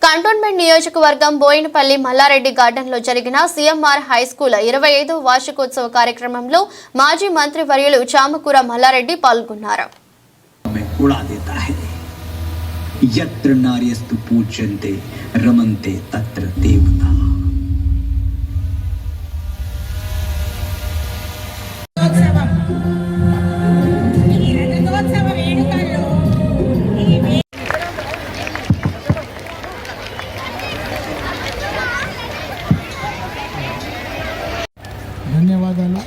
Cantonment నియోజకవర్గం Boinapalli Mallareddy garden లో జరిగిన సీఎంఆర్ హైస్కూల్ 25వ వార్షికోత్సవ కార్యక్రమంలో మాజీ మంత్రి వర్యులు చామకూర మల్లారెడ్డి పాల్గొన్నారు. यत्र नार्यस्तु पूज्यन्ते रमन्ते तत्र देवता। ధన్యవాదాలు.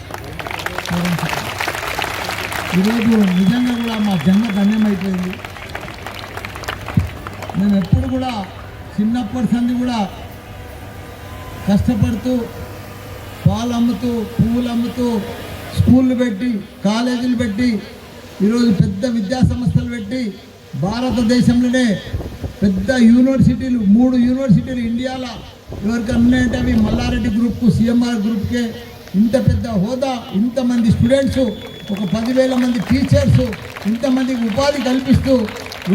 ఈరోజు నిజంగా కూడా మా జన్మ ధన్యమైపోయింది. మేము ఎప్పుడు కూడా చిన్నప్పటి సంది కూడా కష్టపడుతూ పాలు అమ్ముతూ పువ్వులు అమ్ముతూ స్కూళ్ళు పెట్టి కాలేజీలు పెట్టి ఈరోజు పెద్ద విద్యా సంస్థలు పెట్టి భారతదేశంలోనే పెద్ద యూనివర్సిటీలు 3 యూనివర్సిటీలు ఇండియాలో ఎవరికి ఉన్నాయంటే అవి మల్లారెడ్డి గ్రూప్కు సీఎంఆర్ గ్రూప్కే ఇంత పెద్ద హోదా, ఇంతమంది స్టూడెంట్స్, ఒక 10,000 మంది టీచర్స్, ఇంతమందికి ఉపాధి కల్పిస్తూ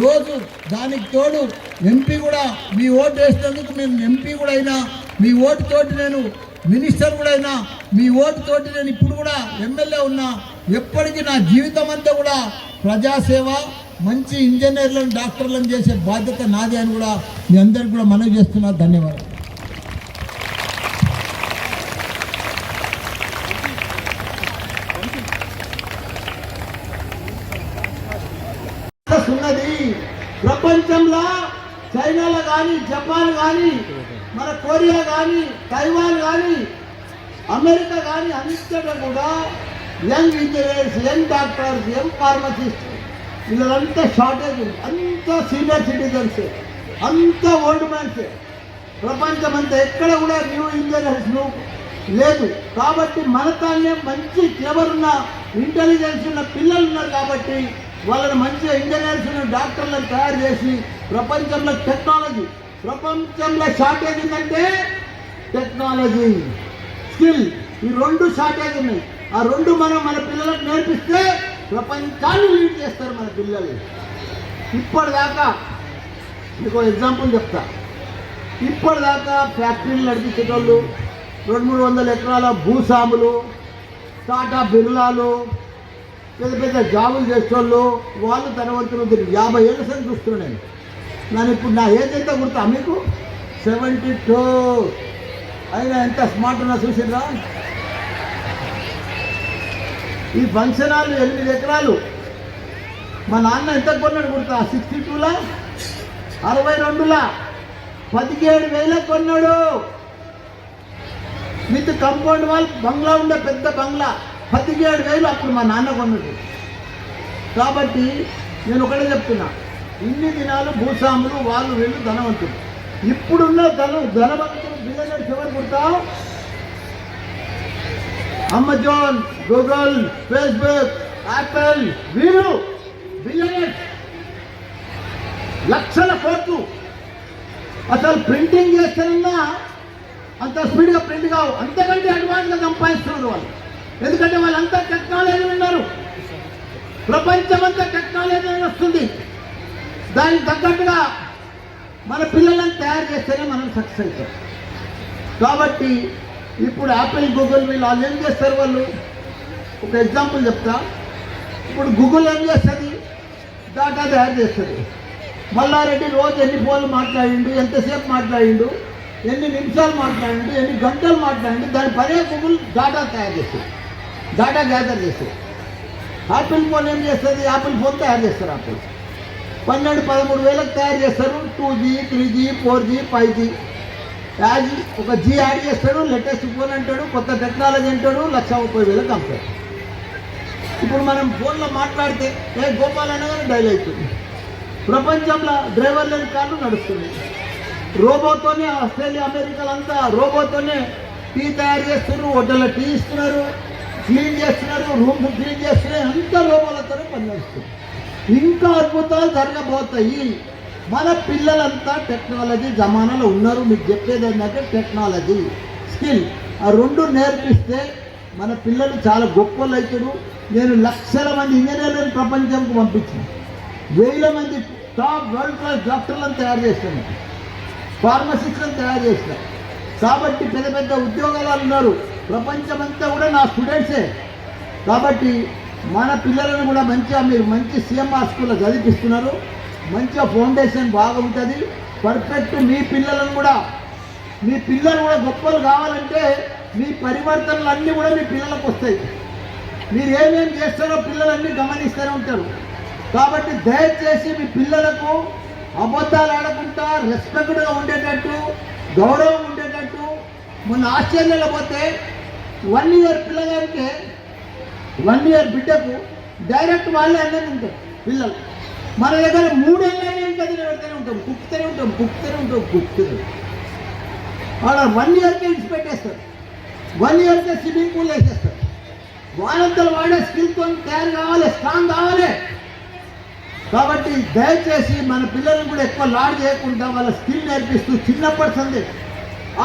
రోజు దానికి తోడు ఎంపీ కూడా మీ ఓటు వేసినందుకు నేను ఎంపీ కూడా అయినా, మీ ఓటుతోటి నేను మినిస్టర్ కూడా అయినా, మీ ఓటుతోటి నేను ఇప్పుడు కూడా ఎమ్మెల్యే ఉన్నా. ఎప్పటికీ నా జీవితం అంతా కూడా ప్రజాసేవ, మంచి ఇంజనీర్లను డాక్టర్లను చేసే బాధ్యత నాది అని కూడా మీ అందరికి కూడా మనవి చేస్తున్నా. ధన్యవాదాలు. ఉన్నది ప్రపంచంలో చైనాలో కానీ, జపాన్ కానీ, మన కొరియా కానీ, తైవాన్ కానీ, అమెరికా కానీ అంతటా కూడా young engineers, young doctors, young pharmacist వీళ్ళంతా షార్టేజ్ ఉంది. అంతా సీనియర్ సిటిజన్స్, అంతా ఓల్డ్ మ్యాన్స్. ప్రపంచం అంతా ఎక్కడ కూడా న్యూ ఇంజనీర్స్ లేదు. కాబట్టి మన తానే మంచి క్లెవర్ ఉన్న, ఇంటెలిజెన్స్ ఉన్న పిల్లలు ఉన్నారు. కాబట్టి వాళ్ళని మంచిగా ఇంజనీర్స్, డాక్టర్లను తయారు చేసి ప్రపంచంలో ప్రపంచంలో షార్టేజ్ ఉందంటే టెక్నాలజీ, స్కిల్, ఈ 2 షార్టేజ్ ఉన్నాయి. ఆ 2 మనం మన పిల్లలకు నేర్పిస్తే ప్రపంచాన్ని లీడ్ చేస్తారు మన పిల్లలు. ఇప్పటిదాకా మీకు ఎగ్జాంపుల్ చెప్తా. ఇప్పటిదాకా ఫ్యాక్టరీలు నడిపించేటోళ్ళు, 200-300 ఎకరాల భూస్వాములు, టాటా బిర్లాలు, పెద్ద పెద్ద జాబులు చేసేవాళ్ళు, వాళ్ళు తనవంతులు 50 ఏళ్ళ సంది చూస్తున్నాను నేను. ఇప్పుడు నా ఏజ్ ఎంత గుర్తా మీకు? 72. అయినా ఎంత స్మార్ట్ ఉన్నా చూసిందా? ఈ ఫంక్షన్ హాల్ 8 ఎకరాలు మా నాన్న ఎంత కొన్నాడు గుర్తా? 62లా 62లా 17,000 కొన్నాడు. విత్ కంపౌండ్ వాల్ బంగ్లా ఉండే పెద్ద బంగ్లా 17,000 అప్పుడు మా నాన్న కొన్నది. కాబట్టి నేను ఒకటే చెప్తున్నా, ఇన్ని దినాలు భూస్వాములు వాళ్ళు వీళ్ళు ధనవంతులు. ఇప్పుడున్న ధనవంతులు బిలియనర్స్ ఎవరు గుర్తా? అమెజాన్, గూగుల్, ఫేస్బుక్, యాపిల్, వీళ్ళు బిలియనర్స్. లక్షల కోట్లు. అసలు ప్రింటింగ్ చేస్తారన్నా అంత స్పీడ్గా ప్రింట్ కావు, అంతకంటే అడ్వాన్స్గా సంపాదిస్తున్నారు వాళ్ళు. ఎందుకంటే వాళ్ళంతా టెక్నాలజీ ఉన్నారు. ప్రపంచమంతా టెక్నాలజీ వస్తుంది. దానికి తగ్గట్టుగా మన పిల్లలను తయారు చేస్తేనే మనం సక్సెస్ అవుతాం. కాబట్టి ఇప్పుడు యాపిల్, గూగుల్ వాళ్ళు ఏం చేస్తారు? వాళ్ళు ఒక ఎగ్జాంపుల్ చెప్తా. ఇప్పుడు గూగుల్ ఏం చేస్తుంది? డాటా తయారు చేస్తుంది. మల్లారెడ్డి రోజు ఎన్ని ఫోన్లు మాట్లాడిండు, ఎంతసేపు మాట్లాడిండు, ఎన్ని నిమిషాలు మాట్లాడిండు, ఎన్ని గంటలు మాట్లాడిండు, దాని పనే గూగుల్ డాటా తయారు చేస్తుంది, డాటా గ్యాదర్ చేస్తుంది. యాపిల్ ఫోన్ ఏం చేస్తుంది? యాపిల్ ఫోన్ తయారు చేస్తారు. యాపిల్ 12-13 వేలకు తయారు చేస్తారు. 2G, 3G, 4G, 5G as ఒక G యాడ్ చేస్తాడు, లేటెస్ట్ ఫోన్ అంటాడు, కొత్త టెక్నాలజీ అంటాడు, 1,30,000 అమ్ముతాడు. ఇప్పుడు మనం ఫోన్లో మాట్లాడితే గోపాల్ అనగానే డైల్ అవుతుంది. ప్రపంచంలో డ్రైవర్ లేని కార్లు నడుస్తుంది. రోబోతోనే ఆస్ట్రేలియా, అమెరికాలు అంతా రోబోతోనే టీ తయారు చేస్తున్నారు, హోటల్లో టీ ఇస్తున్నారు, క్లీన్ చేస్తున్నారు, రూమ్స్ క్లీన్ చేస్తున్నారు, అంతా రోబోలతోనే పనిచేస్తున్నారు. ఇంకా అద్భుతాలు జరగబోతాయి. మన పిల్లలంతా టెక్నాలజీ జమానాలో ఉన్నారు. మీకు చెప్పేది ఏంటంటే టెక్నాలజీ, స్కిల్, ఆ 2 నేర్పిస్తే మన పిల్లలు చాలా గొప్పలు అవుతారు. నేను లక్షల మంది ఇంజనీర్లను ప్రపంచంకు పంపించాను. 1000 మంది టాప్ వరల్డ్ క్లాస్ డాక్టర్లను తయారు చేస్తాను. ఫార్మసిస్టులను తయారు చేసినాం. కాబట్టి పెద్ద పెద్ద ఉద్యోగాలు ఉన్నారు. ప్రపంచమంతా కూడా నా స్టూడెంట్సే. కాబట్టి మన పిల్లలను కూడా మంచిగా మీరు మంచి సిఎంఆర్ స్కూల్లో చదివిస్తున్నారు. మంచిగా ఫౌండేషన్ బాగుంటుంది. పర్ఫెక్ట్ మీ పిల్లలు కూడా గొప్పలు కావాలంటే మీ పరివర్తనలు అన్నీ కూడా మీ పిల్లలకు వస్తాయి. మీరు ఏమేమి చేస్తారో పిల్లలన్నీ గమనిస్తూనే ఉంటారు. కాబట్టి దయచేసి మీ పిల్లలకు అబద్ధాలు ఆడకుండా రెస్పెక్ట్గా ఉండేటట్టు, గౌరవం ఉండేటట్టు. మొన్న ఆస్ట్రేలియాలో పోతే 1 ఇయర్ పిల్లగానికి 1 ఇయర్ బిడ్డకు డైరెక్ట్ వాళ్ళే అన్నది ఉంటారు పిల్లలు. మన దగ్గర 3 ఏళ్ళైనా ఇంకా పెడుతూనే ఉంటాం, కుక్కుతూనే ఉంటాం. వాళ్ళ 1 ఇయర్కే ఇచ్చి పెట్టేస్తారు. 1 ఇయర్కే స్విమ్మింగ్ పూల్ వేసేస్తారు. వాళ్ళంతలో వాడే స్కిల్తో తయారు కావాలి, స్ట్రాంగ్ కావాలి. కాబట్టి దయచేసి మన పిల్లలను కూడా ఎక్కువ లాడ్ చేయకుండా వాళ్ళ స్కిల్ నేర్పిస్తూ చిన్నప్పటి సందే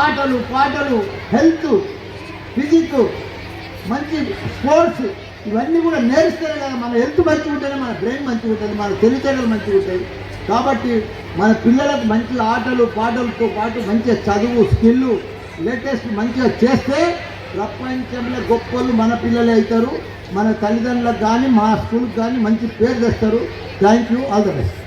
ఆటలు పాటలు, హెల్త్, ఫిజిక్, మంచి స్పోర్ట్స్ ఇవన్నీ కూడా నేర్స్తేనే కదా మన హెల్త్ మంచిగా ఉంటేనే మన బ్రెయిన్ మంచిగా ఉంటుంది, మన తెలివితేటలు మంచిగా ఉంటాయి. కాబట్టి మన పిల్లలకు మంచి ఆటలు పాటలతో పాటు మంచిగా చదువు, స్కిల్, లేటెస్ట్ మంచిగా చేస్తే ప్రపంచంలో గొప్పలు మన పిల్లలే అవుతారు. మన తల్లిదండ్రులకు కానీ మా స్కూల్కి కానీ మంచి పేరు తెస్తారు. Thank you. All the best.